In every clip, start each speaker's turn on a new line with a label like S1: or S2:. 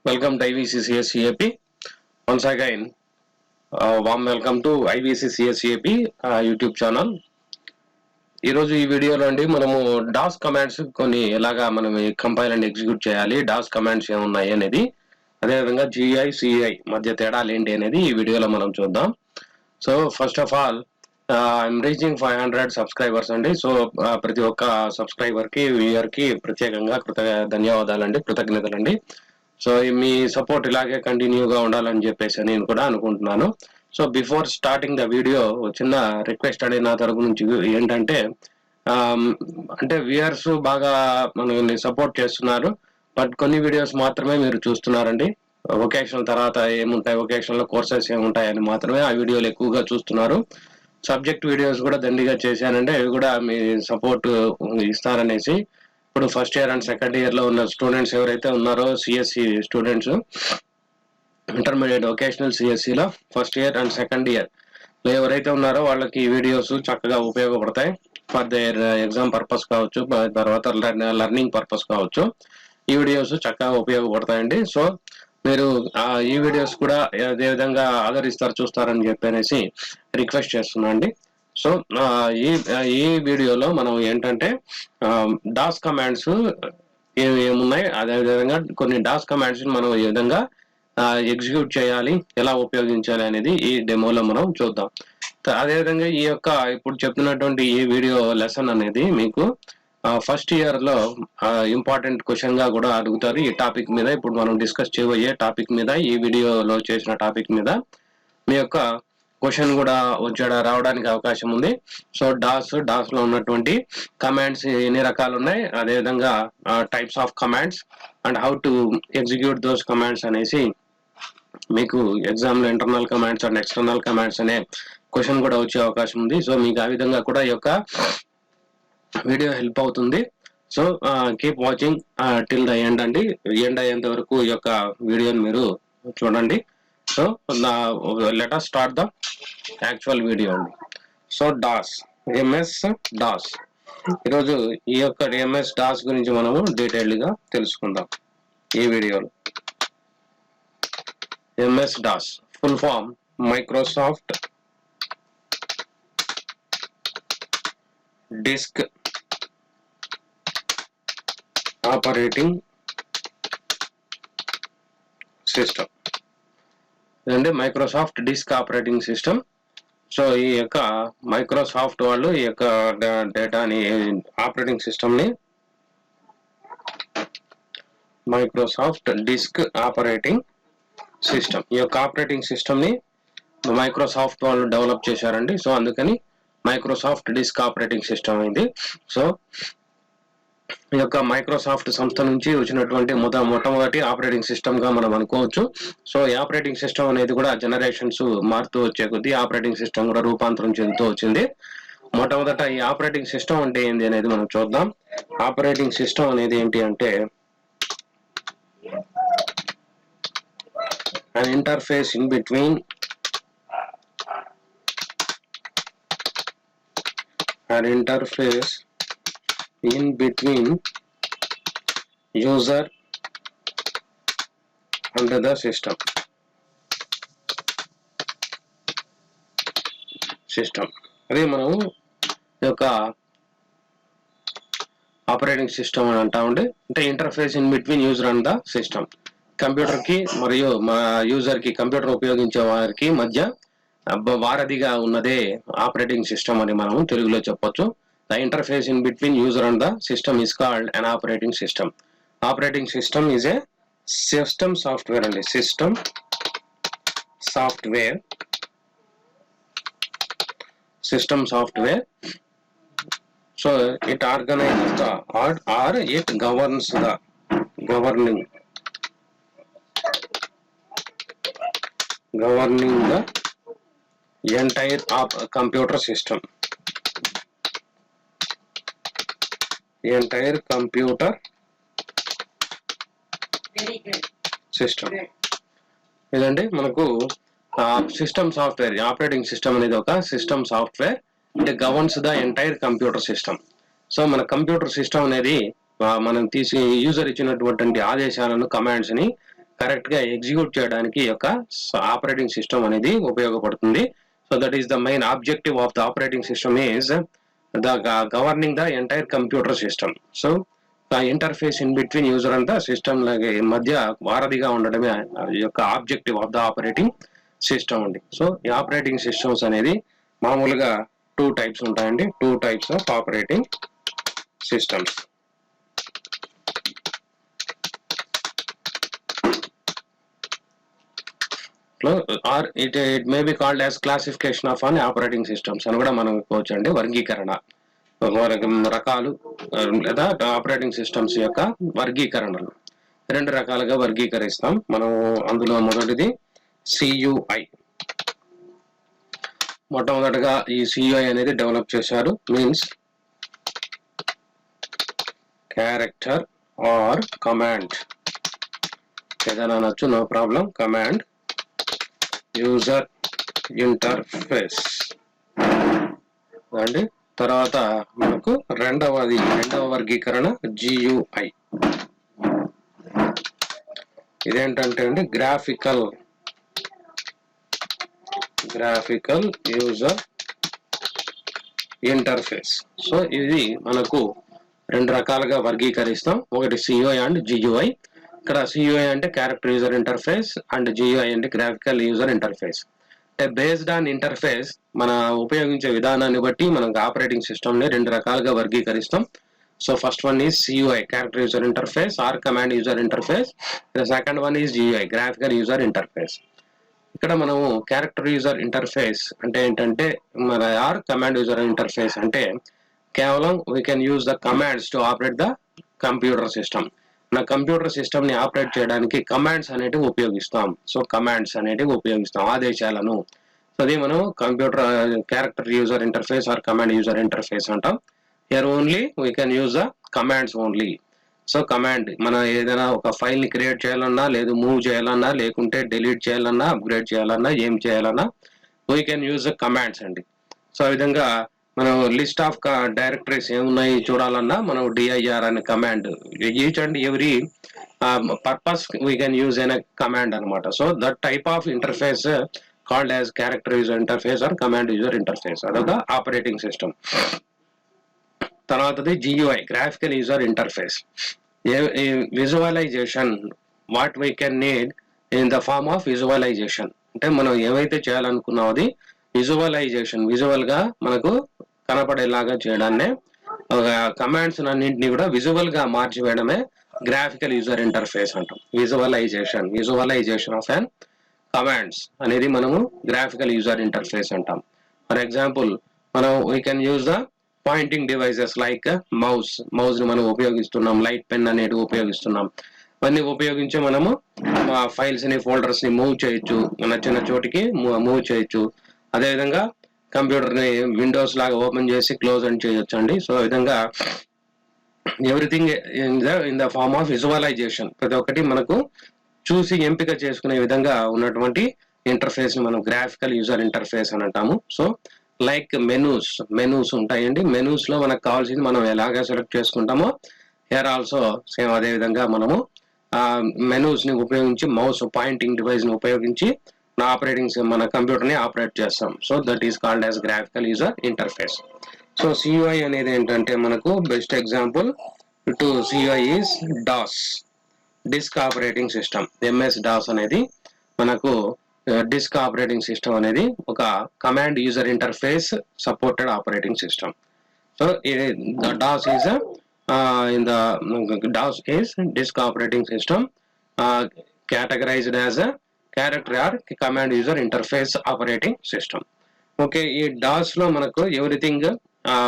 S1: Welcome to IVCCSCAP. Once again, warm welcome to IVCCSCAP YouTube channel. ఈరోజు ఈ వీడియోలో అండి మనము డాస్ కమాండ్స్ కొన్ని ఎలాగా మనం కంపైల్ అండ్ ఎగ్జిక్యూట్ చేయాలి, డాస్ కమాండ్స్ ఏమున్నాయి అనేది, అదేవిధంగా GI CI మధ్య తేడాలు ఏంటి అనేది ఈ వీడియోలో మనం చూద్దాం. So first of all I'm reaching 500 subscribers అండి. సో ప్రతి ఒక్క సబ్స్క్రైబర్కి వ్యూయర్కి ప్రత్యేకంగా ధన్యవాదాలండి, కృతజ్ఞతలండి. సో మీ సపోర్ట్ ఇలాగే కంటిన్యూగా ఉండాలని చెప్పేసి నేను కూడా అనుకుంటున్నాను. So before starting the video చిన్న రిక్వెస్ట్ అండి నా తరపు నుంచి ఏంటంటే, అంటే వ్యూయర్స్ బాగా మనల్ని సపోర్ట్ చేస్తున్నారు, బట్ కొన్ని వీడియోస్ మాత్రమే మీరు చూస్తున్నారండి. వొకేషనల్ తర్వాత ఏముంటాయి, వొకేషనల్ కోర్సెస్ ఏముంటాయి అని మాత్రమే ఆ వీడియోలు ఎక్కువగా చూస్తున్నారు. సబ్జెక్ట్ వీడియోస్ కూడా దండిగా చేశానంటే అవి కూడా మీ సపోర్ట్ ఇస్తారనేసి ఇప్పుడు first year and second year లో ఉన్న స్టూడెంట్స్ ఎవరైతే ఉన్నారో, సిఎస్సి స్టూడెంట్స్, ఇంటర్మీడియట్ వొకేషనల్ సిఎస్సిలో first year and second year ఎవరైతే ఉన్నారో వాళ్ళకి ఈ వీడియోస్ చక్కగా ఉపయోగపడతాయి. ఫర్ దేర్ ఎగ్జామ్ పర్పస్ కావచ్చు, తర్వాత లెర్నింగ్ పర్పస్ కావచ్చు, ఈ వీడియోస్ చక్కగా ఉపయోగపడతాయండి. సో మీరు ఈ వీడియోస్ కూడా అదే విధంగా ఆదరిస్తారు, చూస్తారని చెప్పనేసి రిక్వెస్ట్ చేస్తున్నా అండి. సో ఈ వీడియోలో మనం ఏంటంటే డాస్ కమాండ్స్ ఏమున్నాయి, అదేవిధంగా కొన్ని డాస్ కమాండ్స్ మనం ఏ విధంగా ఎగ్జిక్యూట్ చేయాలి, ఎలా ఉపయోగించాలి అనేది ఈ డెమోలో మనం చూద్దాం. అదేవిధంగా ఈ యొక్క ఇప్పుడు చెప్తున్నటువంటి ఈ వీడియో లెసన్ అనేది మీకు ఫస్ట్ ఇయర్ లో ఇంపార్టెంట్ క్వశ్చన్ గా కూడా అడుగుతారు. ఈ టాపిక్ మీద ఇప్పుడు మనం డిస్కస్ చేయబోయే టాపిక్ మీద, ఈ వీడియోలో చేసిన టాపిక్ మీద మీ యొక్క క్వశ్చన్ కూడా రావడానికి అవకాశం ఉంది. సో డాస్ లో ఉన్నటువంటి కమాండ్స్ ఎన్ని రకాలు ఉన్నాయి, అదేవిధంగా types of commands and how to execute those commands అనేసి మీకు ఎగ్జామ్ లో internal commands and external commands అనే క్వశ్చన్ కూడా వచ్చే అవకాశం ఉంది. సో మీకు ఆ విధంగా కూడా ఈ యొక్క వీడియో హెల్ప్ అవుతుంది. So keep watching till the end అండి. ఎండ్ అయ్యేంత వరకు ఈ యొక్క వీడియోని మీరు చూడండి. So let us start the actual video అండి. సో ఎంఎస్ డాస్, ఈరోజు ఈ యొక్క ఎంఎస్ డాస్ గురించి మనము డీటెయిల్డ్ గా తెలుసుకుందాం ఈ వీడియోలో. MS DOS full form Microsoft disk operating system అంటే Microsoft disk operating system. So ఈ యొక్క మైక్రోసాఫ్ట్ వాళ్ళు ఈ యొక్క డేటాని, ఆపరేటింగ్ సిస్టమ్ ని మైక్రోసాఫ్ట్ డిస్క్ ఆపరేటింగ్ సిస్టమ్, ఈ యొక్క ఆపరేటింగ్ సిస్టమ్ ని మైక్రోసాఫ్ట్ వాళ్ళు డెవలప్ చేశారండి. సో అందుకని మైక్రోసాఫ్ట్ డిస్క్ ఆపరేటింగ్ సిస్టమ్ అయింది. సో ఈ యొక్క మైక్రోసాఫ్ట్ సంస్థ నుంచి వచ్చినటువంటి మొట్టమొదటి ఆపరేటింగ్ సిస్టమ్ గా మనం అనుకోవచ్చు. సో ఈ ఆపరేటింగ్ సిస్టమ్ అనేది కూడా జనరేషన్స్ మారుతూ వచ్చే కొద్దీ ఆపరేటింగ్ సిస్టమ్ కూడా రూపాంతరం చెందుతూ వచ్చింది. మొట్టమొదట ఈ ఆపరేటింగ్ సిస్టమ్ అంటే ఏంటి అనేది మనం చూద్దాం. ఆపరేటింగ్ సిస్టమ్ అనేది ఏంటి అంటే an interface in between user and the system. అదే మనం ఈ యొక్క ఆపరేటింగ్ సిస్టమ్ అని అంటామండి. అంటే interface in between user and the system, computer కి మరియు యూజర్ కి, కంప్యూటర్ ఉపయోగించే వారికి మధ్య వారధిగా ఉన్నదే ఆపరేటింగ్ సిస్టమ్ అని మనం తెలుగులో చెప్పొచ్చు. The interface in between user and the system is called an operating system. Operating system is a system software అండి, system software, system software. So it organizes the or it governs the governing the entire computer system, ఇదండి మనకు system software. Operating system అనేది ఒక system software, అంటే governs the entire computer system. So మన computer system అనేది మనం user ఇచ్చినటువంటి ఆదేశాలను, కమాండ్స్ ని కరెక్ట్ గా ఎగ్జిక్యూట్ చేయడానికి ఈ యొక్క ఆపరేటింగ్ సిస్టమ్ అనేది ఉపయోగపడుతుంది. So that is the main objective of the operating system is the governing the entire computer system. So the interface in between user and the system మధ్య వారధిగా ఉండడమే ఈ యొక్క objective of the operating system అండి. So ఈ operating systems అనేది మామూలుగా 2 types ఉంటాయండి. 2 types of operating systems. Or it may be called as classification of an operating systems అని కూడా మనం చెప్పవచ్చండి. వర్గీకరణ రకాలు లేదా ఆపరేటింగ్ సిస్టమ్స్ యొక్క వర్గీకరణలు 2 రకాలుగా వర్గీకరిస్తాం మనం. అందులో మొదటిది CUI. మొట్టమొదటిగా ఈ CUI అనేది డెవలప్ చేశారు. మీన్స్ క్యారెక్టర్ ఆర్ కమాండ్, ఏదైనా అనొచ్చు, no problem. Command user interface అండి. తర్వాత మనకు రెండవ వర్గీకరణ GUI. ఇదేంటంటే అండి గ్రాఫికల్ యూజర్ ఇంటర్ఫేస్. సో ఇది మనకు 2 రకాలుగా వర్గీకరిస్తాం. ఒకటి CUI అండ్ GUI. ఇక్కడ CUI అంటే character user interface and GUI అంటే గ్రాఫికల్ యూజర్ ఇంటర్ఫేస్. అంటే బేస్డ్ ఆన్ ఇంటర్ఫేస్ మన ఉపయోగించే విధానాన్ని బట్టి మనం ఆపరేటింగ్ సిస్టమ్ ని 2 రకాలుగా వర్గీకరిస్తాం. So first one is CUI, character user interface or command user interface. Second one is GUI, graphical user interface. ఇక్కడ మనము క్యారెక్టర్ యూజర్ ఇంటర్ఫేస్ అంటే ఏంటంటే మన ఆర్ కమాండ్ యూజర్ ఇంటర్ఫేస్ అంటే కేవలం we can use the commands to operate the computer system. మన computer system ని operate చేయడానికి కమాండ్స్ అనేటివి ఉపయోగిస్తాం. సో కమాండ్స్ అనేటివి ఉపయోగిస్తాం, ఆదేశాలను. సో అది మనం computer character user interface or command user interface అంటాం. Here only we can use the commands only. So command మనం ఏదైనా ఒక ఫైల్ ని క్రియేట్ చేయాలన్నా, లేదు మూవ్ చేయాలన్నా, లేకుంటే డిలీట్ చేయాలన్నా, అప్గ్రేడ్ చేయాలన్నా, ఏం చేయాలన్నా we can use the commands అండి. సో ఆ విధంగా మనం లిస్ట్ ఆఫ్ డైరెక్టరీస్ ఏమున్నాయి చూడాలన్నా మనం dir అనే command, each and every purpose we can use అనే కమాండ్ అనమాట. So that type of interface called as character user interface or command user interface. అదొక ఆపరేటింగ్ సిస్టమ్. తర్వాతది GUI, graphical user interface. Visualization, what we can need in the form of visualization. అంటే మనం ఏమైతే చేయాలనుకున్నాం అది visual గా మనకు కనపడేలాగా చేయడాన్నే commands అన్నింటినీ కూడా విజువల్ గా మార్చివేయడమే గ్రాఫికల్ యూజర్ ఇంటర్ఫేస్ అంటాం. విజువలైజేషన్ ఆఫ్ అన్ కమాండ్స్ అనేది మనము గ్రాఫికల్ యూజర్ ఇంటర్ఫేస్ అంటాం. ఫర్ ఎగ్జాంపుల్ మనం we can use the pointing devices like mouse ని మనం ఉపయోగిస్తున్నాం, లైట్ పెన్ అనేది ఉపయోగిస్తున్నాం. ఇవన్నీ ఉపయోగించి మనము ఫైల్స్ ని, ఫోల్డర్స్ ని మూవ్ చేయొచ్చు, నచ్చిన చోటికి మూవ్ చేయొచ్చు. అదేవిధంగా కంప్యూటర్ ని విండోస్ లాగా ఓపెన్ చేసి క్లోజ్ అని చేయొచ్చు అండి. సో ఈ విధంగా everything in the form of visualization, ప్రతి ఒక్కటి మనకు చూసి ఎంపిక చేసుకునే విధంగా ఉన్నటువంటి ఇంటర్ఫేస్ ని మనం గ్రాఫికల్ యూజర్ ఇంటర్ఫేస్ అని అంటాము. సో లైక్ మెనూస్ ఉంటాయండి. మెనూస్ లో మనకు కావాల్సింది మనం ఎలాగా సెలెక్ట్ చేసుకుంటామో హియర్ ఆల్సో సేమ్ అదే విధంగా మనము మెనూస్ ని ఉపయోగించి, మౌస్ పాయింటింగ్ డివైస్ ని ఉపయోగించి మన కంప్యూటర్ ని ఆపరేట్ చేస్తాం. So that is called as graphical user interface. So CUI అనేది ఏంటంటే మనకు best example to CUI is DOS, disc operating system. MS-DOS అనేది మనకు డిస్క్ ఆపరేటింగ్ సిస్టమ్ అనేది ఒక command user interface supported operating system. So DOS is disk operating system categorized as a character or command user interface operating system. Okay, ఈ DOS లో మనకు everything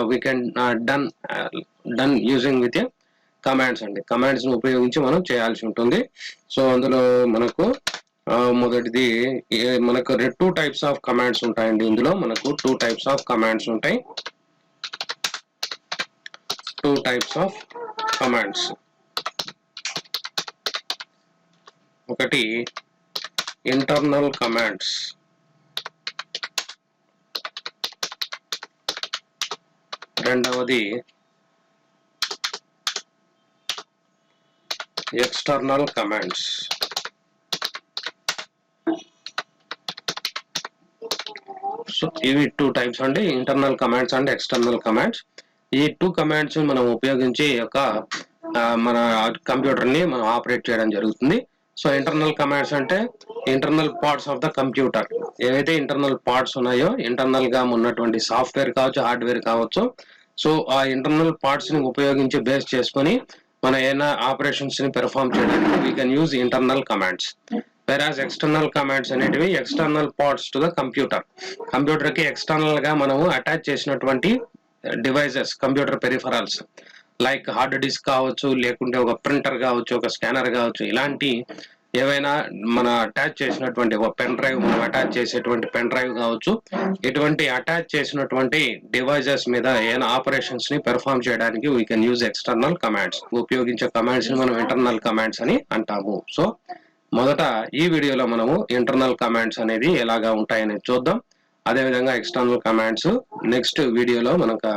S1: we can done using with commands అండి. Commands ని ఉపయోగించి మనం చేయాల్సి ఉంటుంది. So అందులో మనకు మొదటిది మనకు 2 టైప్స్ ఆఫ్ కమాండ్స్ ఉంటాయండి. ఇందులో మనకు 2 టైప్స్ ఆఫ్ కమాండ్స్ ఉంటాయి. 2 టైప్స్ ఆఫ్ కమాండ్స్. ఒకటి ఇంటర్నల్ కమాండ్స్, రెండవది ఎక్స్టర్నల్ కమాండ్స్. సో ఇవి 2 టైప్స్ అండి, internal commands and external commands. ఈ 2 కమాండ్స్ మనం ఉపయోగించి మన కంప్యూటర్ ని మనం ఆపరేట్ చేయడం జరుగుతుంది. సో ఇంటర్నల్ కమాండ్స్ అంటే internal parts of the computer, ఏవైతే ఇంటర్నల్ పార్ట్స్ ఉన్నాయో, ఇంటర్నల్ గా ఉన్నటువంటి సాఫ్ట్వేర్ కావచ్చు, హార్డ్వేర్ కావచ్చు. సో ఆ ఇంటర్నల్ పార్ట్స్ ని ఉపయోగించి బేస్ చేసుకొని మన ఏదైనా ఆపరేషన్స్ ని పెర్ఫార్మ్ చేయడానికి we can use internal commands. వెరాజ్ ఎక్స్టర్నల్ కమాండ్స్ అనేటివి external parts to the computer. Computer కి ఎక్స్టర్నల్ గా మనము అటాచ్ చేసినటువంటి devices, computer peripherals like hard disk కావచ్చు, లేకుంటే ఒక ప్రింటర్ కావచ్చు, ఒక స్కానర్ కావచ్చు, ఇలాంటి ఏవైనా మన అటాచ్ చేసినటువంటి ఒక పెన్ డ్రైవ్, మనం అటాచ్ చేసేటువంటి పెన్ డ్రైవ్ కావచ్చు, ఇటువంటి అటాచ్ చేసినటువంటి డివైజెస్ మీద ఏదైనా ఆపరేషన్స్ ని పెర్ఫార్మ్ చేయడానికి we can use external commands. ఉపయోగించే కమాండ్స్ ని మనం ఇంటర్నల్ కమాండ్స్ అని అంటాము. సో మొదట ఈ వీడియోలో మనము ఇంటర్నల్ కమాండ్స్ అనేది ఎలాగా ఉంటాయనేది చూద్దాం. అదేవిధంగా ఎక్స్టర్నల్ కమాండ్స్ నెక్స్ట్ వీడియోలో మనకు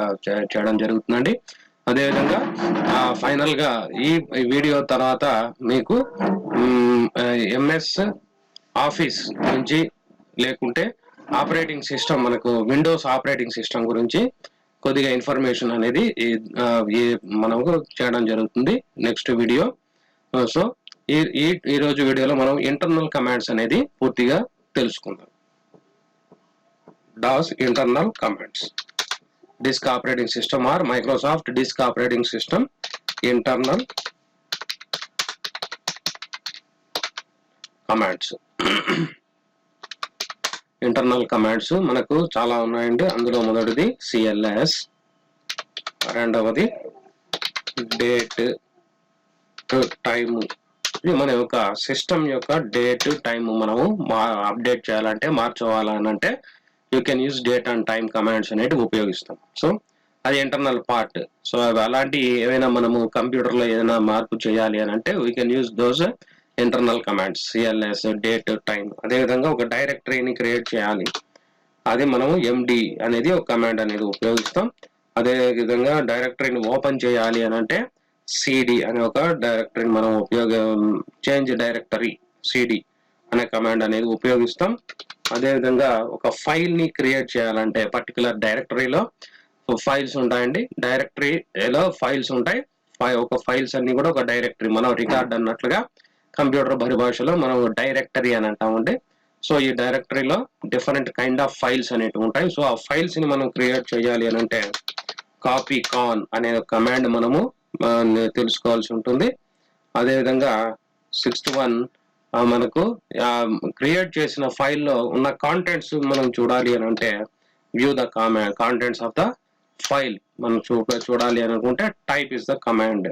S1: చేయడం జరుగుతుందండి. అదేవిధంగా ఫైనల్ గా ఈ వీడియో తర్వాత మీకు ఎంఎస్ ఆఫీస్ గురించి, లేకుంటే ఆపరేటింగ్ సిస్టమ్, మనకు విండోస్ ఆపరేటింగ్ సిస్టమ్ గురించి కొద్దిగా ఇన్ఫర్మేషన్ అనేది మనకు చేయడం జరుగుతుంది నెక్స్ట్ వీడియో. సో ఈ రోజు వీడియోలో మనం ఇంటర్నల్ కమాండ్స్ అనేది పూర్తిగా తెలుసుకుందాం. DOS internal commands, disk operating system or Microsoft disk operating system internal commands. Internal commands మనకు చాలా ఉన్నాయండి. అందులో మొదటిది CLS, రెండవది డేట్ టైమ్. ఇది మన యొక్క సిస్టమ్ యొక్క డేట్ టైమ్ మనము అప్డేట్ చేయాలంటే, మార్చుకోవాలంటే you can use date and time commands అనేవి ఉపయోగిస్తాం. సో అది ఇంటర్నల్ పార్ట్. సో అలాంటి ఏమైనా మనము కంప్యూటర్ లో ఏదైనా మార్పు చేయాలి అని అంటే we can use those internal commands, CLS, date, time. అదేవిధంగా ఒక డైరెక్టరీని క్రియేట్ చేయాలి, అది మనము MD అనేది ఒక కమాండ్ అనేది ఉపయోగిస్తాం. అదే విధంగా డైరెక్టరీని ఓపెన్ చేయాలి అని అంటే CD అనే ఒక డైరెక్టరీని మనం చేంజ్ డైరెక్టరీ CD అనే కమాండ్ అనేది ఉపయోగిస్తాం. అదేవిధంగా ఒక ఫైల్ ని క్రియేట్ చేయాలంటే పర్టికులర్ డైరెక్టరీలో ఫైల్స్ ఉంటాయండి, డైరెక్టరీలో ఫైల్స్ ఉంటాయి. ఒక ఫైల్స్ అన్ని కూడా ఒక డైరెక్టరీ, మనం రికార్డ్ అన్నట్లుగా కంప్యూటర్ పరిభాషలో మనం డైరెక్టరీ అని అంటామండి. సో ఈ డైరెక్టరీలో డిఫరెంట్ కైండ్ ఆఫ్ ఫైల్స్ అనేవి ఉంటాయి. సో ఆ ఫైల్స్ ని మనం క్రియేట్ చేయాలి అని అంటే కాపీ కాన్ అనే కమాండ్ మనము తెలుసుకోవాల్సి ఉంటుంది. అదేవిధంగా 6th one, మనకు క్రియేట్ చేసిన ఫైల్లో ఉన్న కాంటెంట్స్ మనం చూడాలి అని అంటే view the contents of the file మనం చూడాలి అని అనుకుంటే type is the command.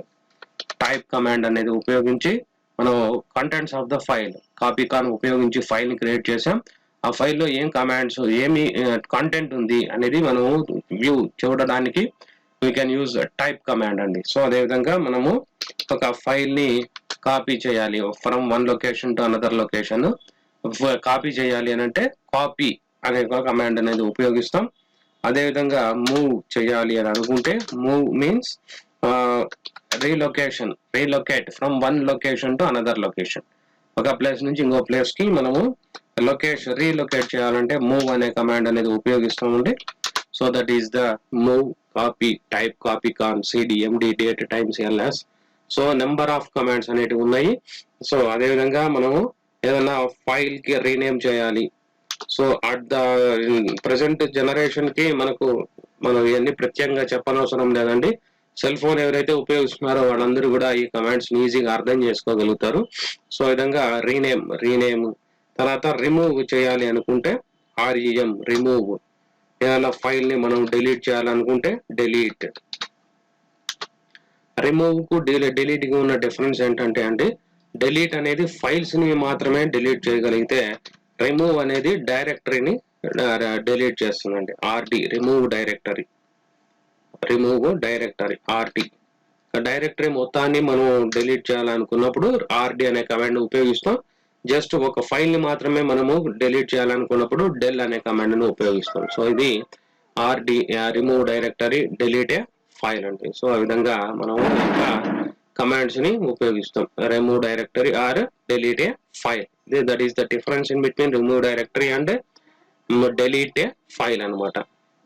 S1: Type command అనేది ఉపయోగించి మనం contents of the file, copy con ఉపయోగించి ఫైల్ ని క్రియేట్ చేసాం. ఆ ఫైల్లో ఏం కమాండ్స్, ఏమి కంటెంట్ ఉంది అనేది మనం వ్యూ చూడడానికి we can use type command అండి. సో అదేవిధంగా మనము ఒక ఫైల్ ని కాపీ చేయాలి from one location to another location. Copy చేయాలి అని అంటే కాపీ అనే ఒక కమాండ్ అనేది ఉపయోగిస్తాం. అదేవిధంగా మూవ్ చేయాలి అని అనుకుంటే move means relocate from one location to another location. ఒక ప్లేస్ నుంచి ఇంకో ప్లేస్ కి మనము రీలొకేట్ చేయాలంటే మూవ్ అనే కమాండ్ అనేది ఉపయోగిస్తామండి. So that is the move, copy, type, copy con, CD, MD, date, time, CLS. So number of commands అనేటివి ఉన్నాయి. సో అదేవిధంగా మనము ఏదైనా ఫైల్ కి రీనేమ్ చేయాలి. So at the present generation కి మనం ఇవన్నీ ప్రత్యేకంగా చెప్పనవసరం లేదండి. సెల్ ఫోన్ ఎవరైతే ఉపయోగిస్తున్నారో వాళ్ళందరూ కూడా ఈ కమాండ్స్ ఈజీగా అర్థం చేసుకోగలుగుతారు. సో ఈ విధంగా రీనేమ్, తర్వాత రిమూవ్ చేయాలి అనుకుంటే REM, రిమూవ్. ఏదైనా ఫైల్ ని మనం డిలీట్ చేయాలనుకుంటే డిలీట్. రిమూవ్ కు డిలీట్ కి ఉన్న డిఫరెన్స్ ఏంటంటే అండి, డిలీట్ అనేది ఫైల్స్ ని మాత్రమే డిలీట్ చేయగలిగితే రిమూవ్ అనేది డైరెక్టరీని డిలీట్ చేస్తుందండి. RD, remove directory. RD directory మొత్తాన్ని మనం డిలీట్ చేయాలనుకున్నప్పుడు RD అనే కమాండ్ ఉపయోగిస్తాం. జస్ట్ ఒక ఫైల్ ని మాత్రమే మనము డిలీట్ చేయాలనుకున్నప్పుడు డెల్ అనే కమాండ్ ను ఉపయోగిస్తాం. సో ఇది RD, remove directory, delete a file అండి. సో ఆ విధంగా మనం కమాండ్స్ ని ఉపయోగిస్తాం, remove directory or delete a file. That is the difference in between remove directory and delete a file అన్నమాట.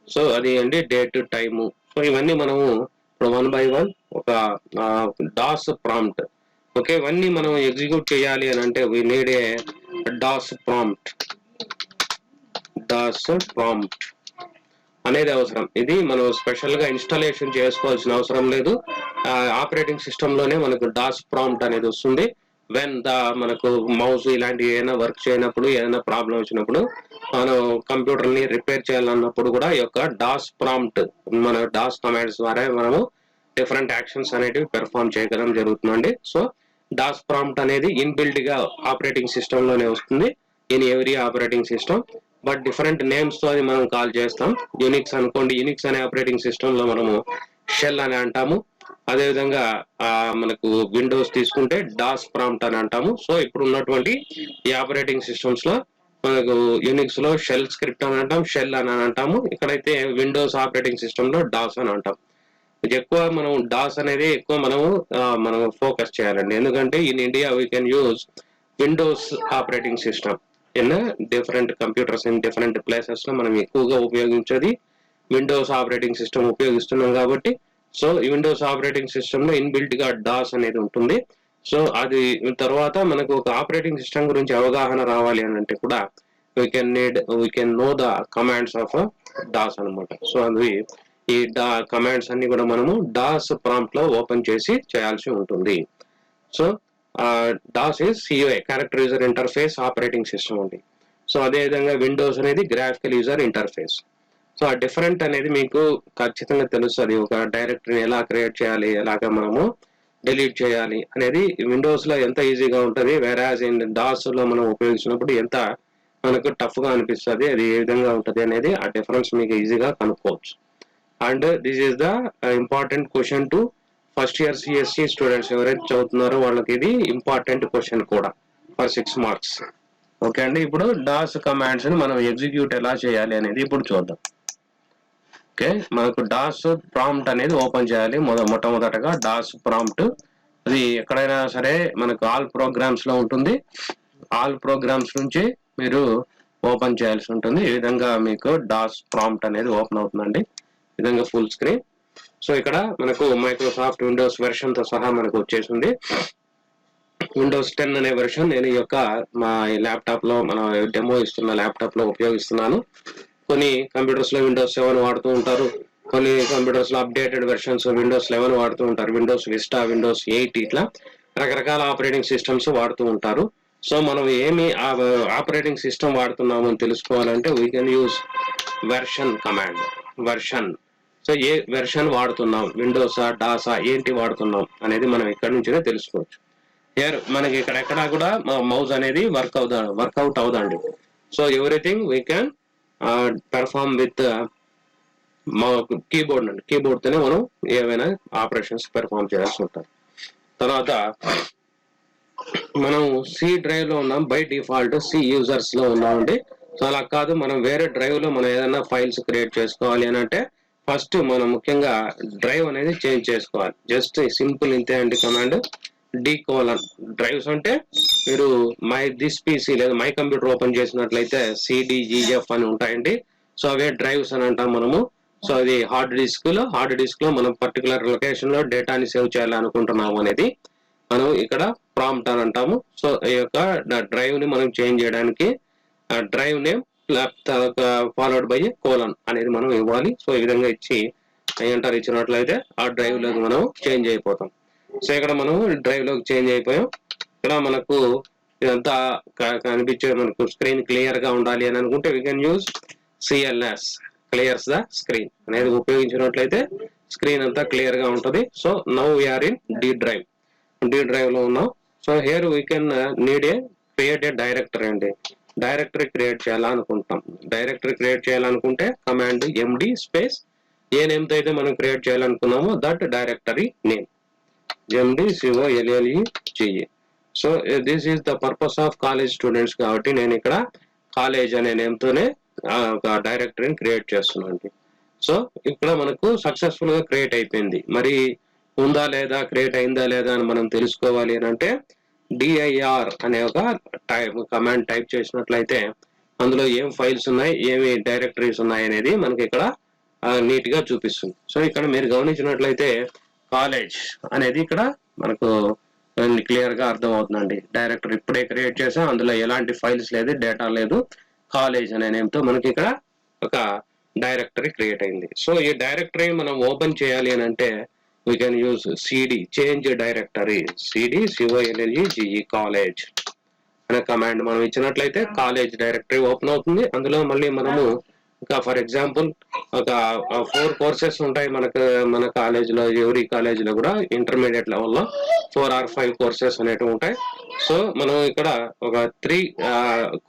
S1: సో అది అండి డేట్ టైము. సో ఇవన్నీ మనము ఇప్పుడు 1 by 1 ఒక డాస్ ప్రాంప్ట్. ఓకే, ఇవన్నీ మనం ఎగ్జిక్యూట్ చేయాలి అని అంటే we need a DOS prompt అనేది అవసరం. ఇది మనం స్పెషల్ గా ఇన్స్టాలేషన్ చేసుకోవాల్సిన అవసరం లేదు. ఆపరేటింగ్ సిస్టమ్ లోనే మనకు డాస్ ప్రాంప్ట్ అనేది వస్తుంది. వెన్ మనకు మౌస్ ఇలాంటి ఏదైనా వర్క్ చేయనప్పుడు, ఏదైనా ప్రాబ్లం వచ్చినప్పుడు, మనం కంప్యూటర్ ని రిపేర్ చేయాలన్నప్పుడు కూడా ఈ యొక్క డాస్ ప్రాంప్ట్, మన డాస్ కమాండ్స్ ద్వారా మనము డిఫరెంట్ యాక్షన్స్ అనేటివి పెర్ఫామ్ చేయడం జరుగుతుందండి. సో డాస్ ప్రాంప్ట్ అనేది ఇన్బిల్ట్ గా ఆపరేటింగ్ సిస్టమ్ లోనే వస్తుంది, in every operating system. But different names తో అది మనం కాల్ చేస్తాం. యూనిక్స్ అనుకోండి, యూనిక్స్ అనే ఆపరేటింగ్ సిస్టమ్ లో మనము షెల్ అని అంటాము. అదేవిధంగా మనకు విండోస్ తీసుకుంటే డాస్ ప్రాంప్ట్ అని అంటాము. సో ఇప్పుడు ఉన్నటువంటి ఈ ఆపరేటింగ్ సిస్టమ్స్ లో మనకు యూనిక్స్ లో షెల్ స్క్రిప్ట్ అని అంటాం, షెల్ అని అంటాము. ఇక్కడైతే విండోస్ ఆపరేటింగ్ సిస్టమ్ లో డాస్ అని అంటాం. ఎక్కువ మనం డాస్ అనేది ఎక్కువ మనం ఫోకస్ చేయాలండి. ఎందుకంటే in India we can use Windows operating system in different computers in different places లో మనం ఎక్కువగా ఉపయోగించేది విండోస్ ఆపరేటింగ్ సిస్టమ్ ఉపయోగిస్తున్నాం కాబట్టి. సో విండోస్ ఆపరేటింగ్ సిస్టమ్ లో ఇన్బిల్ట్ గా డాస్ అనేది ఉంటుంది. సో అది తర్వాత మనకు ఒక ఆపరేటింగ్ సిస్టమ్ గురించి అవగాహన రావాలి అని అంటే కూడా we can know the commands of DOS అనమాట. సో అది ఈ కమాండ్స్ అన్ని కూడా మనము డాస్ ప్రాంప్ట్ లో ఓపెన్ చేసి చేయాల్సి ఉంటుంది. So DOS is CUI, character user interface operating system ఉంది. సో అదే విధంగా విండోస్ అనేది గ్రాఫికల్ యూజర్ ఇంటర్ఫేస్. సో ఆ డిఫరెంట్ అనేది మీకు ఖచ్చితంగా తెలుస్తుంది. ఒక డైరెక్టరీని ఎలా క్రియేట్ చేయాలి, ఎలాగ మనము డిలీట్ చేయాలి అనేది విండోస్ లో ఎంత ఈజీగా ఉంటుంది, వేరాజ్ ఇన్ డాస్ లో మనం ఉపయోగించినప్పుడు ఎంత మనకు టఫ్ గా అనిపిస్తుంది, అది ఏ విధంగా ఉంటుంది అనేది ఆ డిఫరెన్స్ మీకు ఈజీగా కనుక్కోవచ్చు. And this is the important question to first year CSC students ఎవరైతే చదువుతున్నారో వాళ్ళకి ఇది ఇంపార్టెంట్ క్వశ్చన్ కూడా ఫర్ 6 మార్క్స్. ఓకే అండి, ఇప్పుడు డాస్ కమాండ్స్ ని మనం ఎగ్జిక్యూట్ ఎలా చేయాలి అనేది ఇప్పుడు చూద్దాం. ఓకే, మనకు డాస్ ప్రాంప్ట్ అనేది ఓపెన్ చేయాలి. మొట్టమొదటగా డాస్ ప్రాంప్ట్ అది ఎక్కడైనా సరే మనకు ఆల్ ప్రోగ్రామ్స్ లో ఉంటుంది. ఆల్ ప్రోగ్రామ్స్ నుంచి మీరు ఓపెన్ చేయాల్సి ఉంటుంది. ఈ విధంగా మీకు డాస్ ప్రాంప్ట్ అనేది ఓపెన్ అవుతుందండి, ఈ విధంగా ఫుల్ స్క్రీన్. సో ఇక్కడ మనకు మైక్రోసాఫ్ట్ విండోస్ వెర్షన్ తో సహా మనకు వచ్చేసింది. విండోస్ 10 అనే వెర్షన్ నేను ఈ యొక్క మా ల్యాప్టాప్ లో, మన డెమో ఇస్తున్న ల్యాప్టాప్ లో ఉపయోగిస్తున్నాను. కొన్ని కంప్యూటర్స్ లో విండోస్ 7 వాడుతూ ఉంటారు, కొన్ని కంప్యూటర్స్ లో అప్డేటెడ్ వెర్షన్స్ విండోస్ 11 వాడుతూ ఉంటారు, విండోస్ విస్టా, విండోస్ 8 ఇట్లా రకరకాల ఆపరేటింగ్ సిస్టమ్స్ వాడుతూ ఉంటారు. సో మనం ఏమి ఆపరేటింగ్ సిస్టమ్ వాడుతున్నాము అని తెలుసుకోవాలంటే we can use version command. Version, so A version వాడుతున్నాం, విండోసా డాసా ఏంటి వాడుతున్నాం అనేది మనం ఇక్కడ నుంచినే తెలుసుకోవచ్చు. మనకి ఇక్కడెక్కడా కూడా మౌస్ అనేది వర్కౌట్ అవుదండి. So everything we can perform with keyboard అండి. కీబోర్డ్ తోనే మనం ఏవైనా ఆపరేషన్స్ పెర్ఫార్మ్ చేయాల్సి ఉంటుంది. తర్వాత మనం సి డ్రైవ్ లో ఉన్నాం, బై డిఫాల్ట్ సి యూజర్స్ లో ఉన్నామండి. సో అలా కాదు, మనం వేరే డ్రైవ్ లో మనం ఏదైనా ఫైల్స్ క్రియేట్ చేసుకోవాలి అని అంటే ఫస్ట్ మనం ముఖ్యంగా డ్రైవ్ అనేది చేంజ్ చేసుకోవాలి. జస్ట్ సింపుల్ ఇంతే అండి కమాండ్ డీకోలన్. డ్రైవ్స్ అంటే మీరు దిస్ పీసీ లేదా మై కంప్యూటర్ ఓపెన్ చేసినట్లయితే సిడిజిఎఫ్ అని ఉంటాయండి. సో అవే డ్రైవ్స్ అని అంటాం మనము. సో అది హార్డ్ డిస్క్ లో మనం పర్టికులర్ లొకేషన్ లో డేటాని సేవ్ చేయాలనుకుంటున్నాము అనేది మనం ఇక్కడ ప్రాంప్ట్ అని అంటాము. సో ఈ యొక్క డ్రైవ్ ని మనం చేంజ్ చేయడానికి drive name followed by colon అనేది మనం ఇవ్వాలి. సో ఈ విధంగా ఇచ్చి ఎంటర్ ఇచ్చినట్లయితే ఆ డ్రైవ్ లోకి మనం చేంజ్ అయిపోతాం. సో ఇక్కడ మనం డ్రైవ్ లోకి చేంజ్ అయిపోయాం. ఇక్కడ మనకు ఇదంతా కనిపించే మనకు స్క్రీన్ క్లియర్ గా ఉండాలి అని అనుకుంటే we can use CLS, clears the screen అనేది ఉపయోగించినట్లయితే స్క్రీన్ అంతా క్లియర్ గా ఉంటుంది. So now we are in D drive లో ఉన్నాం. So here we can need create a directory అండి. డైరెక్టరీ క్రియేట్ చేయాలనుకుంటాం. డైరెక్టరీ క్రియేట్ చేయాలనుకుంటే command MD space a name తో అయితే మనం క్రియేట్ చేయాలనుకున్నామో that directory name MDCOLLEGE. So this is the purpose of college students కాబట్టి నేను ఇక్కడ కాలేజ్ అనే నేమ్ తోనే ఒక డైరెక్టరీని క్రియేట్ చేస్తున్నాను. సో ఇక్కడ మనకు సక్సెస్ఫుల్ గా క్రియేట్ అయిపోయింది. మరి ఉందా లేదా, క్రియేట్ అయిందా లేదా అని మనం తెలుసుకోవాలి అని అంటే dir అనే ఒక కమాండ్ టైప్ చేసినట్లయితే అందులో ఏం ఫైల్స్ ఉన్నాయి, ఏమి డైరెక్టరీస్ ఉన్నాయి అనేది మనకి ఇక్కడ నీట్ గా చూపిస్తుంది. సో ఇక్కడ మీరు గమనించినట్లయితే కాలేజ్ అనేది ఇక్కడ మనకు క్లియర్ గా అర్థం అవుతుందండి. డైరెక్టరీ ఇప్పుడే క్రియేట్ చేసాం, అందులో ఎలాంటి ఫైల్స్ లేదు, డేటా లేదు. కాలేజ్ అనే నేమ్ తో మనకి ఇక్కడ ఒక డైరెక్టరీ క్రియేట్ అయింది. సో ఈ డైరెక్టరీ మనం ఓపెన్ చేయాలి అని అంటే we can use CD change directory, CD COLLEGE college అనే కమాండ్ మనం ఇచ్చినట్లయితే కాలేజ్ డైరెక్టరీ ఓపెన్ అవుతుంది. అందులో మళ్ళీ మనము ఇంకా ఫర్ ఎగ్జాంపుల్ ఒక 4 కోర్సెస్ ఉంటాయి మన కాలేజీలో. ఎవరీ కాలేజీలో కూడా ఇంటర్మీడియట్ లెవెల్లో 4 or 5 కోర్సెస్ అనేవి ఉంటాయి. సో మనం ఇక్కడ ఒక 3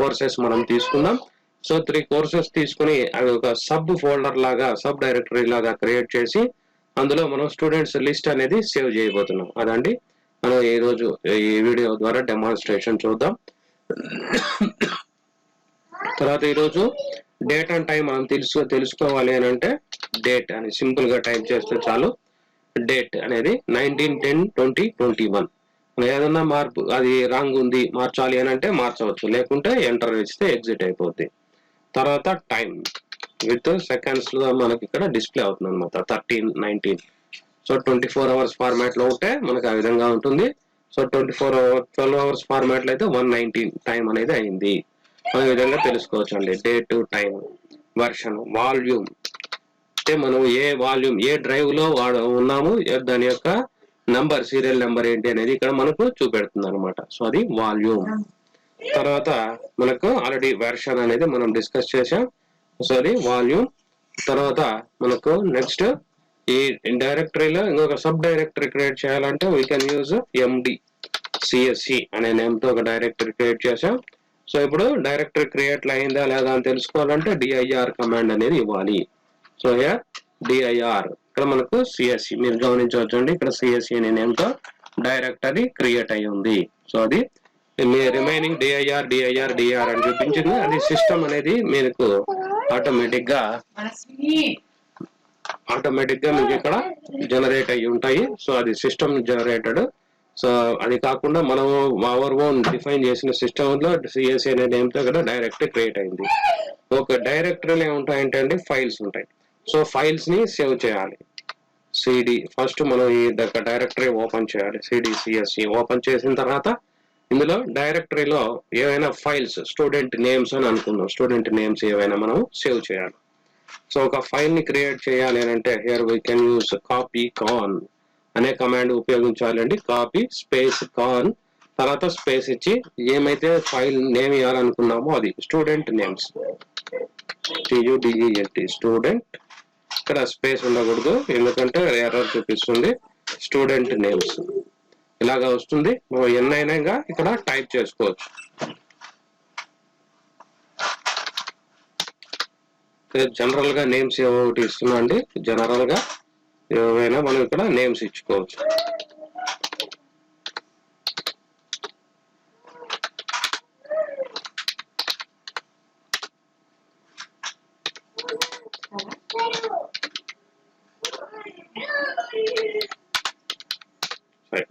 S1: కోర్సెస్ మనం తీసుకుందాం. సో 3 కోర్సెస్ తీసుకుని అవి ఒక సబ్ ఫోల్డర్ లాగా, సబ్ డైరెక్టరీ లాగా క్రియేట్ చేసి అందులో మనం స్టూడెంట్స్ లిస్ట్ అనేది సేవ్ చేయబోతున్నాం. అదండి మనం ఈ రోజు ఈ వీడియో ద్వారా డెమాన్స్ట్రేషన్ చూద్దాం. తర్వాత ఈరోజు డేట్ అండ్ టైం మనం తెలుసుకోవాలి అని అంటే డేట్ అని సింపుల్ గా టైప్ చేస్తే చాలు. డేట్ అనేది 19/10/2021. ఏదన్నా మార్పు అది రాంగ్ ఉంది, మార్చాలి అని అంటే మార్చవచ్చు, లేకుంటే ఎంటర్ ఇస్తే ఎగ్జిట్ అయిపోద్ది. తర్వాత టైం విత్ సెకండ్స్ లో మనకి ఇక్కడ డిస్ప్లే అవుతుంది అనమాట 13:19. సో 24 hours ఫార్మాట్ లో ఉంటే మనకి ఆ విధంగా ఉంటుంది. సో 12 hours ఫార్మాట్ లో అయితే 1:19 టైం అనేది అయింది. ఆ విధంగా తెలుసుకోవచ్చు అండి. డేట్, టైం, వర్షన్, వాల్యూమ్ అంటే మనం ఏ వాల్యూమ్ ఏ డ్రైవ్ లో ఉన్నాము, దాని యొక్క నంబర్, సీరియల్ నెంబర్ ఏంటి అనేది ఇక్కడ మనకు చూపెడుతుంది అనమాట. సో అది వాల్యూమ్. తర్వాత మనకు ఆల్రెడీ వెర్షన్ అనేది మనం డిస్కస్ చేసాం. సో అది వాల్యూమ్. తర్వాత మనకు నెక్స్ట్ ఈ డైరెక్టరీలో ఇంకొక సబ్ డైరెక్టరీ క్రియేట్ చేయాలంటే we can use MD CSC అనే నేమ్ తో ఒక డైరెక్టరీ క్రియేట్ చేసాం. సో ఇప్పుడు డైరెక్టరీ క్రియేట్ అయిందా లేదా అని తెలుసుకోవాలంటే dir కమాండ్ అనేది ఇవ్వాలి. సో హియర్ dir ఇక్కడ మనకు CSC మీరు గమనించవచ్చు అండి. ఇక్కడ CSC అనే నేమ్ తో డైరెక్టరీ క్రియేట్ అయి ఉంది. సో అది రిమైనింగ్ dir అని చూపించింది. అది సిస్టమ్ అనేది మీకు ఆటోమేటిక్ గా మీకు ఇక్కడ జనరేట్ అయ్యి ఉంటాయి. సో అది సిస్టమ్ జనరేటెడ్. సో అది కాకుండా మనం అవర్ ఓన్ డిఫైన్ చేసిన సిస్టమ్ లో CSC అనే నేమ్ తో ఇక్కడ డైరెక్టరీ క్రియేట్ అయింది. ఒక డైరెక్టరీలో ఏముంటాయంటే అండి ఫైల్స్ ఉంటాయి. సో ఫైల్స్ ని సేవ్ చేయాలి. సిడి ఫస్ట్ మనం ఈ డైరెక్టరీ ఓపెన్ చేయాలి. CSC ఓపెన్ చేసిన తర్వాత ఇందులో డైరెక్టరీలో ఏవైనా ఫైల్స్, స్టూడెంట్ నేమ్స్ అని అనుకుందాం, స్టూడెంట్ నేమ్స్ ఏవైనా మనం సేవ్ చేయాలి. సో ఒక ఫైల్ ని క్రియేట్ చేయాలి అని అంటే here we can use copy con అనే కమాండ్ ఉపయోగించాలండి. కాపీ స్పేస్ కాన్, తర్వాత స్పేస్ ఇచ్చి ఏమైతే ఫైల్ నేమ్ ఇవ్వాలనుకున్నామో అది స్టూడెంట్ నేమ్స్, TUDENT స్టూడెంట్. ఇక్కడ స్పేస్ ఉండకూడదు ఎందుకంటే ఎర్రర్ చూపిస్తుంది. స్టూడెంట్ నేమ్స్ ఇలాగా వస్తుంది. మనం ఎన్నైనా ఇక్కడ టైప్ చేసుకోవచ్చు. జనరల్ గా నేమ్స్ ఒకటి ఇస్తున్నా అండి. జనరల్ గా ఏవైనా మనం ఇక్కడ నేమ్స్ ఇచ్చుకోవచ్చు.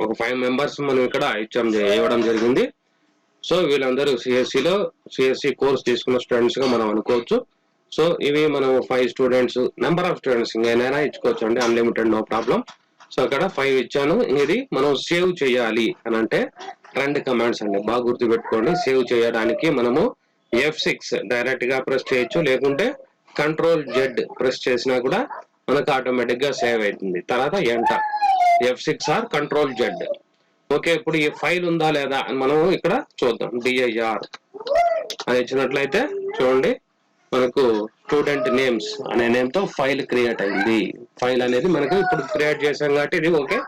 S1: ఒక 5 members మనం ఇక్కడ ఇవ్వడం జరిగింది. సో వీళ్ళందరూ CSC కోర్స్ తీసుకున్న స్టూడెంట్స్ గా మనం అనుకోవచ్చు. సో ఇవి మనం 5 స్టూడెంట్స్, నెంబర్ ఆఫ్ స్టూడెంట్స్ ఇంకేనైనా ఇచ్చుకోవచ్చు అండి, అన్లిమిటెడ్, నో ప్రాబ్లం. సో అక్కడ 5 ఇచ్చాను. ఇది మనం సేవ్ చేయాలి అని అంటే 2 కమాండ్స్ అండి, బాగా గుర్తు పెట్టుకోండి. సేవ్ చేయడానికి మనము F6 డైరెక్ట్ గా ప్రెస్ చేయొచ్చు, లేకుంటే Ctrl+Z ప్రెస్ చేసినా కూడా మనకు ఆటోమేటిక్ గా సేవ్ అవుతుంది. తర్వాత enter, F6 or Ctrl+Z. Okay, ఇప్పుడు ఈ ఫైల్ ఉందా లేదా అని మనం ఇక్కడ చూద్దాం. dir అని ఇచ్చినట్లయితే చూడండి మనకు స్టూడెంట్ నేమ్స్ అనే నేమ్ తో ఫైల్ క్రియేట్ అయింది. ఫైల్ అనేది మనకు ఇప్పుడు క్రియేట్ చేసాం కాబట్టి ఇది ఓకే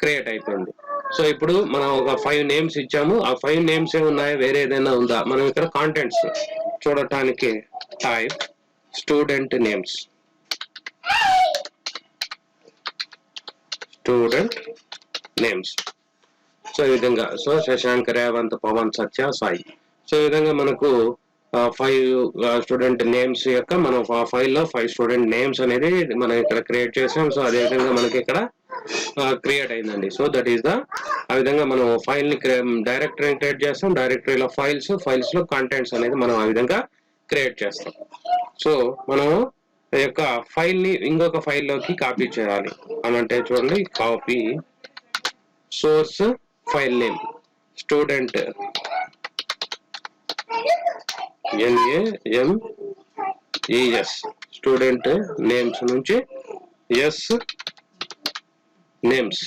S1: క్రియేట్ అయిపోయింది. సో ఇప్పుడు మనం ఒక 5 నేమ్స్ ఇచ్చాము. ఆ 5 నేమ్స్ ఉన్నాయి, వేరే ఏదైనా ఉందా మనం ఇక్కడ కాంటెంట్స్ చూడటానికి టైప్ స్టూడెంట్ నేమ్స్, సో ఈ విధంగా. సో శశాంక్, రేవంత్, పవన్, సత్య, సాయి. సో ఈ విధంగా మనకు 5 స్టూడెంట్ నేమ్స్ యొక్క మనం ఆ ఫైల్లో 5 స్టూడెంట్ నేమ్స్ అనేది మనం ఇక్కడ క్రియేట్ చేసాం. సో అదే విధంగా మనకి ఇక్కడ క్రియేట్ అయిందండి. సో దట్ ఈస్ ఆ విధంగా మనం ఫైల్ ని డైరెక్టరీ క్రియేట్ చేస్తాం. డైరెక్టరీలో ఫైల్స్ లో కంటెంట్స్ అనేది మనం ఆ విధంగా క్రియేట్ చేస్తాం. సో మనం ఈ యొక్క ఫైల్ ని ఇంకొక ఫైల్లోకి కాపీ చేయాలి అని అంటే చూడండి, copy source file name student NAMES student names నుంచి S names.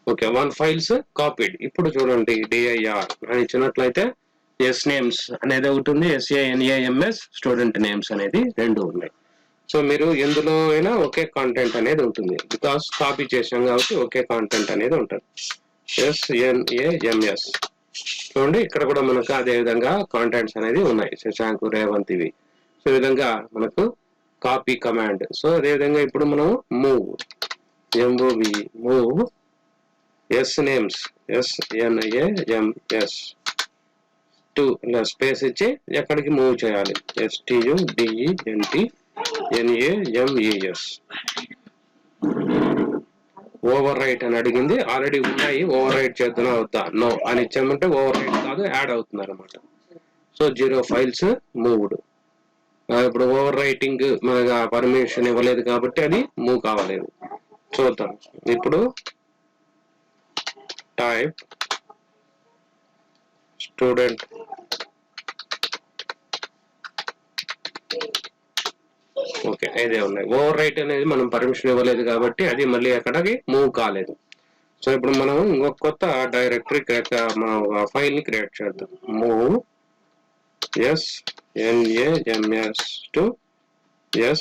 S1: Okay, 1 files copied. ఇప్పుడు చూడండి DIR అని ఇచ్చినట్లయితే ఎస్ నేమ్స్ అనేది ఒకటి ఉంది, SANAMS స్టూడెంట్ నేమ్స్ అనేది 2 ఉన్నాయి. సో మీరు ఎందులో అయినా ఒకే కాంటెంట్ అనేది ఉంటుంది, బికాస్ కాపీ చేసాం కాబట్టి ఒకే కాంటెంట్ అనేది ఉంటుంది. SNAMS చూడండి, ఇక్కడ కూడా మనకు అదే విధంగా కాంటెంట్స్ అనేది ఉన్నాయి, శశాంక్, రేవంత్ ఇవి. సో ఈ విధంగా మనకు కాపీ కమాండ్. సో అదే విధంగా ఇప్పుడు మనం move S names SNAMS to ఇలా స్పేస్ ఇచ్చి ఎక్కడికి మూవ్ చేయాలి, STUDENTNAMES. ఓవర్ రైట్ అని అడిగింది, ఆల్రెడీ ఉన్నాయి, ఓవర్ రైట్ చేద్దాం వద్దా, నో అని ఇచ్చామంటే ఓవర్ రైట్ కాదు, యాడ్ అవుతుంది అనమాట. So 0 files moved. ఇప్పుడు ఓవర్ రైటింగ్ మనకు పర్మిషన్ ఇవ్వలేదు కాబట్టి అది మూవ్ కావలేదు. చూద్దాం ఇప్పుడు. టైప్ స్టూడెంట్ ఓకే, ఇదే ఉన్నాయి. ఓవర్ రైట్ అనేది మనం పర్మిషన్ ఇవ్వలేదు కాబట్టి అది మళ్ళీ అక్కడికి మూవ్ కాలేదు. సో ఇప్పుడు మనం ఇంకొక కొత్త డైరెక్టరీ మన ఫైల్ ని క్రియేట్ చేద్దాం. Move SNAMS to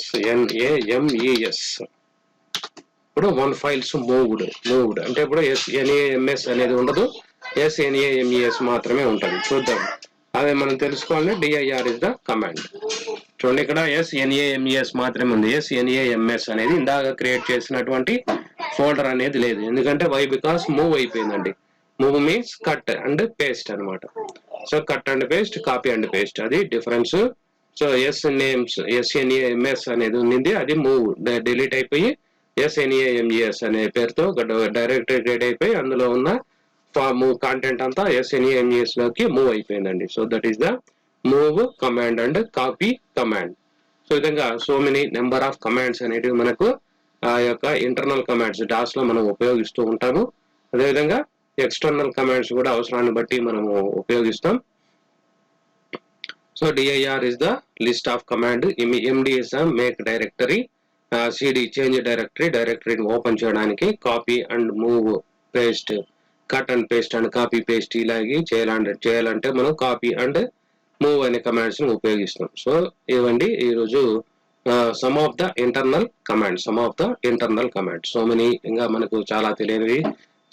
S1: SNAMES. ఇప్పుడు 1 ఫైల్స్ మూవ్డ్ అంటే ఇప్పుడు SNAMS అనేది ఉండదు, SNAMES మాత్రమే ఉంటుంది. చూద్దాం, అదే మనం తెలుసుకోవాలి. DIR is the command. చూడండి, ఇక్కడ SNAMES మాత్రమే ఉంది, SNAMS అనేది ఇందాక క్రియేట్ చేసినటువంటి ఫోల్డర్ అనేది లేదు. ఎందుకంటే బికాస్ మూవ్ అయిపోయిందండి. Move means cut and paste అనమాట. So cut and paste, copy and paste, అది డిఫరెన్స్. సో SNAMS అనేది ఉంది, అది మూవ్ డిలీట్ అయిపోయి SNAMES అనే పేరుతో డైరెక్టరీ క్రియేట్ అయిపోయి అందులో ఉన్న మూవ్ కాంటెంట్ అంతా SNAMES లోకి మూవ్ అయిపోయిందండి. So that is the move command and copy command. So విధంగా so many number of commands అనేటివి మనకు ఆ యొక్క ఇంటర్నల్ కమాండ్స్ డాస్ లో మనం ఉపయోగిస్తూ ఉంటాము. అదేవిధంగా ఎక్స్టర్నల్ కమాండ్స్ కూడా అవసరాన్ని బట్టి మనము ఉపయోగిస్తాం. So DIR is the list of command. MD is the make directory. CD change డైరెక్టరీని ఓపెన్ చేయడానికి. Copy and move, paste, cut and paste and copy paste ఇలాగే చేయాలంటే మనం కాపీ అండ్ మూవ్ అనే కమాండ్స్ ని ఉపయోగిస్తాం. సో ఇవ్వండి ఈరోజు some of the internal command. So many, ఇంకా మనకు చాలా తెలియనివి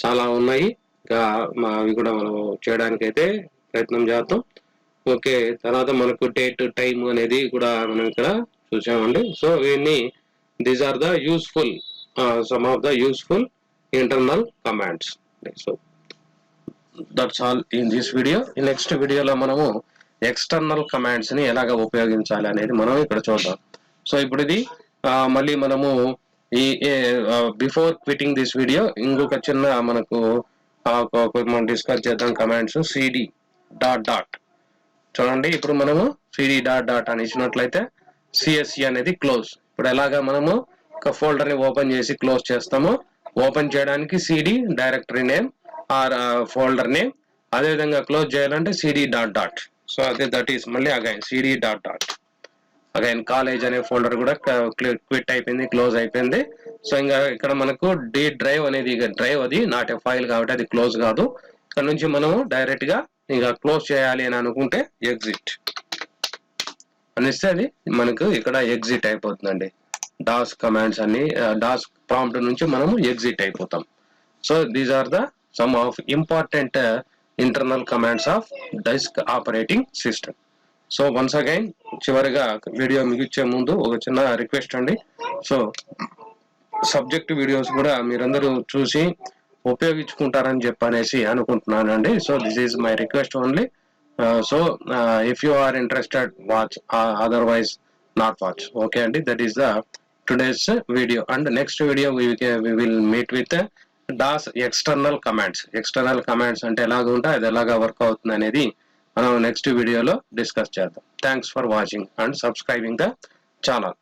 S1: చాలా ఉన్నాయి, ఇంకా అవి కూడా మనం చేయడానికి అయితే ప్రయత్నం చేద్దాం. ఓకే, తర్వాత మనకు డేట్, టైం అనేది కూడా మనం ఇక్కడ చూసామండి. సో ఇవన్నీ these are the useful, some of the useful internal commands. So that's all in this video. ఈ నెక్స్ట్ వీడియోలో మనము ఎక్స్టర్నల్ కమాండ్స్ ని ఎలాగ ఉపయోగించాలి అనేది మనం ఇక్కడ చూద్దాం. సో ఇప్పుడు ఇది మళ్ళీ మనము ఈ బిఫోర్ క్విటింగ్ దిస్ వీడియో ఇంకొక చిన్న మనకు మనం డిస్కస్ చేద్దాం కమాండ్స్. CD డాట్ చూడండి, ఇప్పుడు మనము CD డాట్ అని ఇచ్చినట్లయితే CSC అనేది క్లోజ్. ఇప్పుడు ఎలాగా మనము ఒక ఫోల్డర్ ని ఓపెన్ చేసి క్లోజ్ చేస్తామో, ఓపెన్ చేయడానికి CD directory name or folder name, అదేవిధంగా క్లోజ్ చేయాలంటే CD డాట్. సో అదే దట్ ఈస్ మళ్ళీ again CD dot. Again college అనే ఫోల్డర్ కూడా క్విట్ అయిపోయింది, క్లోజ్ అయిపోయింది. సో ఇంకా ఇక్కడ మనకు D డ్రైవ్ అనేది డ్రైవ్, అది నాట్ ఏ ఫైల్ కాబట్టి అది క్లోజ్ కాదు. ఇక్కడ నుంచి మనము డైరెక్ట్ గా ఇంకా క్లోజ్ చేయాలి అని అనుకుంటే ఎగ్జిట్ అనిస్తే అది మనకు ఇక్కడ ఎగ్జిట్ అయిపోతుందండి. డాస్ కమాండ్స్ అన్ని డాస్ ప్రాంప్ట్ నుంచి మనము ఎగ్జిట్ అయిపోతాం. So these are the some of important internal commands of desk operating system. So once again చివరిగా వీడియో ముగించే ముందు ఒక చిన్న రిక్వెస్ట్ అండి. సో సబ్జెక్ట్ వీడియోస్ కూడా మీరందరూ చూసి ఉపయోగించుకుంటారని చెప్పనేసి అనుకుంటున్నానండి. So this is my request only. So if you are interested watch, otherwise not watch. Okay అండి, that is the today's video. And next video we will meet with DOS external commands. External commands అంటే ఎలాగ ఉంటాయి, అది ఎలాగా work అవుతుంది అనేది మనం next వీడియోలో డిస్కస్ చేద్దాం. Thanks for watching and subscribing the channel.